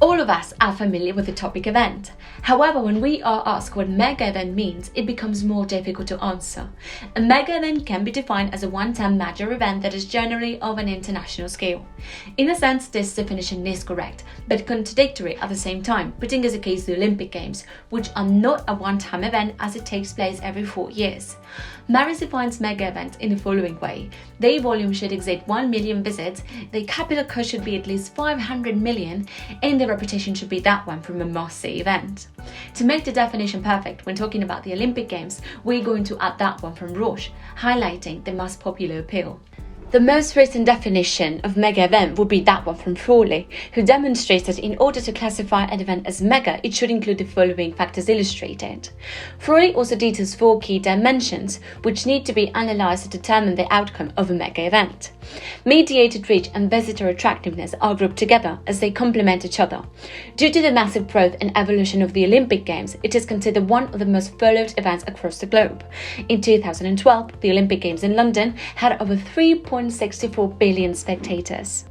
All of us are familiar with the topic event. However, when we are asked what mega event means, it becomes more difficult to answer. A mega event can be defined as a one-time major event that is generally of an international scale. In a sense, this definition is correct, but contradictory at the same time, putting as a case the Olympic Games, which are not a one-time event as it takes place every 4 years. Maris defines mega events in the following way. Their volume should exceed 1 million visits, their capital cost should be at least 500 million, and their reputation should be that one from a must-see event. To make the definition perfect when talking about the Olympic Games, we're going to add that one from Roche, highlighting the most popular appeal. The most recent definition of mega event would be that one from Frawley, who demonstrates that in order to classify an event as mega, it should include the following factors illustrated. Frawley also details 4 key dimensions, which need to be analysed to determine the outcome of a mega event. Mediated reach and visitor attractiveness are grouped together as they complement each other. Due to the massive growth and evolution of the Olympic Games, it is considered one of the most followed events across the globe. In 2012, the Olympic Games in London had over 3.64 billion spectators.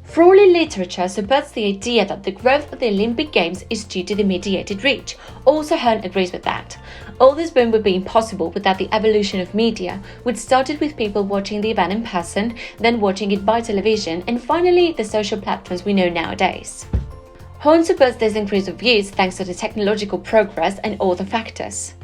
Frawley literature supports the idea that the growth of the Olympic Games is due to the mediated reach. Also, Hearn agrees with that. All this boom would be impossible without the evolution of media, which started with people watching the event in person, then watching it by television, and finally the social platforms we know nowadays. Horn supports this increase of views thanks to the technological progress and other factors.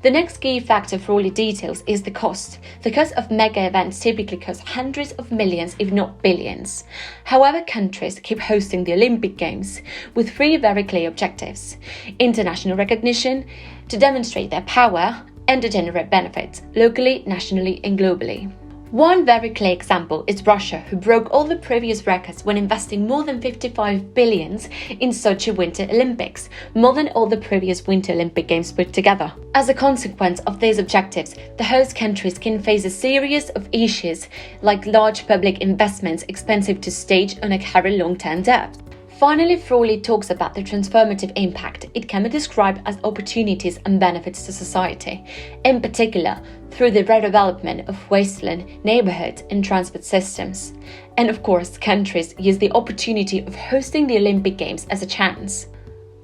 The next key factor Frawley details is the cost. The cost of mega events typically costs hundreds of millions, if not billions. However, countries keep hosting the Olympic Games with 3 very clear objectives: international recognition, to demonstrate their power, and to generate benefits, locally, nationally, and globally. One very clear example is Russia, who broke all the previous records when investing more than 55 billion in Sochi Winter Olympics, more than all the previous Winter Olympic Games put together. As a consequence of these objectives, the host countries can face a series of issues like large public investments expensive to stage and a carry long-term debt. Finally, Frawley talks about the transformative impact. It can be described as opportunities and benefits to society, in particular through the redevelopment of wasteland, neighbourhoods and transport systems. And of course, countries use the opportunity of hosting the Olympic Games as a chance.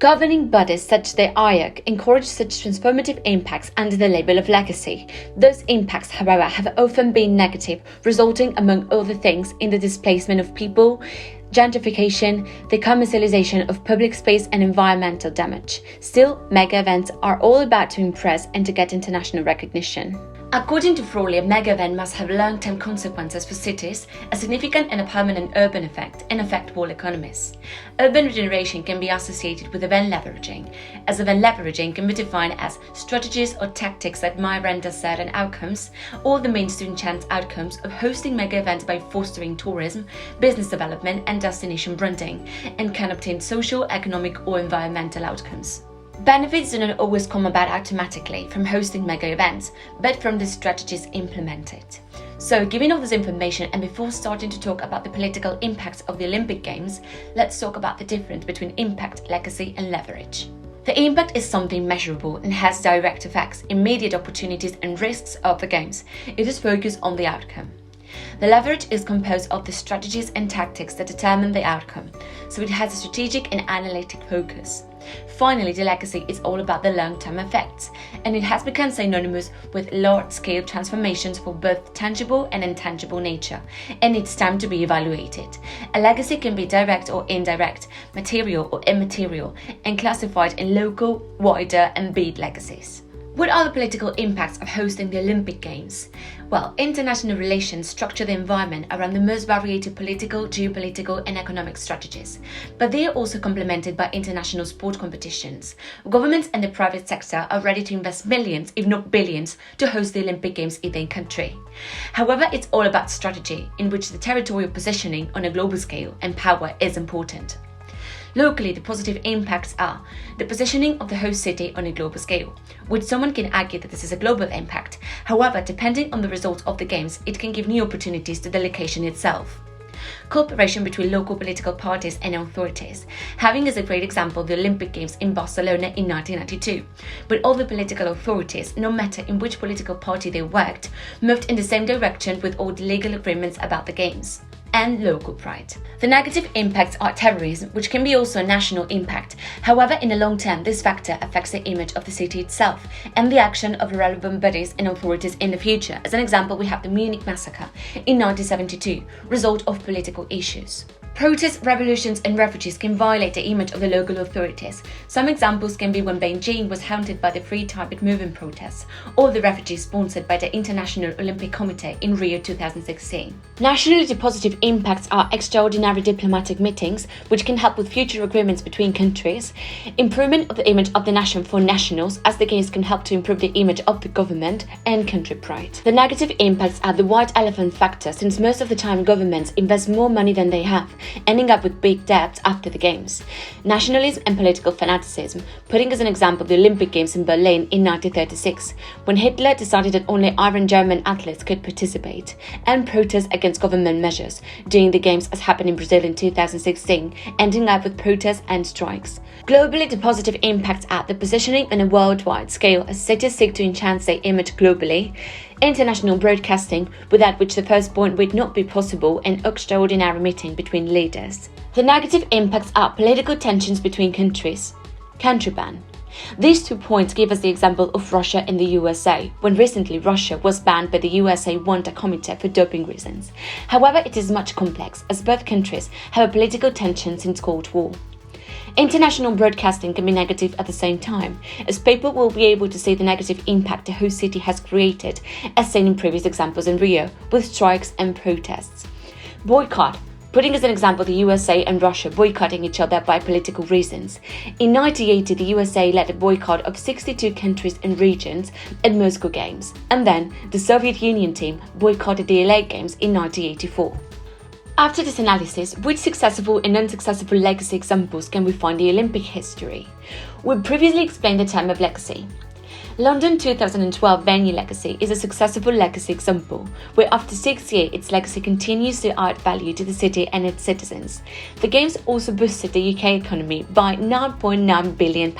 Governing bodies such as the IOC encourage such transformative impacts under the label of legacy. Those impacts, however, have often been negative, resulting, among other things, in the displacement of people, gentrification, the commercialization of public space and environmental damage. Still, mega events are all about to impress and to get international recognition. According to Frawley, a mega event must have long-term consequences for cities, a significant and a permanent urban effect, and affect whole economies. Urban regeneration can be associated with event leveraging, as event leveraging can be defined as strategies or tactics that might render certain outcomes, or the means to enhance outcomes of hosting mega events by fostering tourism, business development, and destination branding, and can obtain social, economic, or environmental outcomes. Benefits do not always come about automatically from hosting mega events, but from the strategies implemented. So, given all this information and before starting to talk about the political impacts of the Olympic Games, let's talk about the difference between impact, legacy and leverage. The impact is something measurable and has direct effects, immediate opportunities and risks of the Games. It is focused on the outcome. The leverage is composed of the strategies and tactics that determine the outcome, so it has a strategic and analytic focus. Finally, the legacy is all about the long-term effects, and it has become synonymous with large-scale transformations for both tangible and intangible nature, and it's time to be evaluated. A legacy can be direct or indirect, material or immaterial, and classified in local, wider, and big legacies. What are the political impacts of hosting the Olympic Games? Well, international relations structure the environment around the most varied political, geopolitical and economic strategies, but they are also complemented by international sport competitions. Governments and the private sector are ready to invest millions, if not billions, to host the Olympic Games in their country. However, it's all about strategy, in which the territorial positioning on a global scale and power is important. Locally, the positive impacts are the positioning of the host city on a global scale, which someone can argue that this is a global impact. However, depending on the results of the Games, it can give new opportunities to the location itself. Cooperation between local political parties and authorities, having as a great example the Olympic Games in Barcelona in 1992, but all the political authorities, no matter in which political party they worked, moved in the same direction with all the legal agreements about the Games. and local pride. The negative impacts are terrorism, which can be also a national impact. However, in the long term, this factor affects the image of the city itself and the action of relevant bodies and authorities in the future. As an example, we have the Munich massacre in 1972, result of political issues. Protests, revolutions and refugees can violate the image of the local authorities. Some examples can be when Beijing was haunted by the Free Tibet Movement protests, or the refugees sponsored by the International Olympic Committee in Rio 2016. Nationally positive impacts are extraordinary diplomatic meetings, which can help with future agreements between countries, improvement of the image of the nation for nationals, as the games can help to improve the image of the government, and country pride. The negative impacts are the white elephant factor, since most of the time governments invest more money than they have, ending up with big debts after the Games. Nationalism and political fanaticism, putting as an example the Olympic Games in Berlin in 1936, when Hitler decided that only Iron German athletes could participate, and protests against government measures during the Games, as happened in Brazil in 2016, ending up with protests and strikes. Globally, the positive impacts are the positioning on a worldwide scale as cities seek to enhance their image globally, international broadcasting, without which the first point would not be possible, and extraordinary meeting between leaders. The negative impacts are political tensions between countries. Country ban. These 2 points give us the example of Russia and the USA, when recently Russia was banned by the USA Wanted Committee for doping reasons. However, it is much complex, as both countries have a political tension since Cold War. International broadcasting can be negative at the same time, as people will be able to see the negative impact the host city has created, as seen in previous examples in Rio, with strikes and protests. Boycott, putting as an example the USA and Russia boycotting each other by political reasons. In 1980, the USA led a boycott of 62 countries and regions at Moscow Games, and then the Soviet Union team boycotted the LA Games in 1984. After this analysis, which successful and unsuccessful legacy examples can we find in the Olympic history? We previously explained the term of legacy. London 2012 venue legacy is a successful legacy example, where after 6 years its legacy continues to add value to the city and its citizens. The Games also boosted the UK economy by £9.9 billion.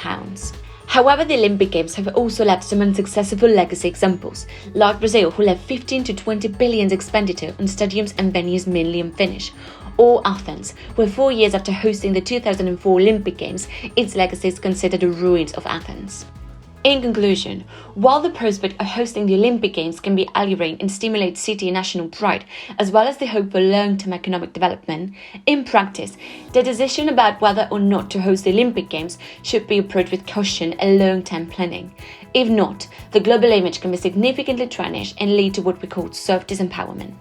However, the Olympic Games have also left some unsuccessful legacy examples, like Brazil, who left 15 to 20 billion expenditure on stadiums and venues mainly unfinished, or Athens, where 4 years after hosting the 2004 Olympic Games, its legacy is considered the ruins of Athens. In conclusion, while the prospect of hosting the Olympic Games can be alluring and stimulate city and national pride, as well as the hope for long-term economic development, in practice, the decision about whether or not to host the Olympic Games should be approached with caution and long-term planning. If not, the global image can be significantly tarnished and lead to what we call soft disempowerment.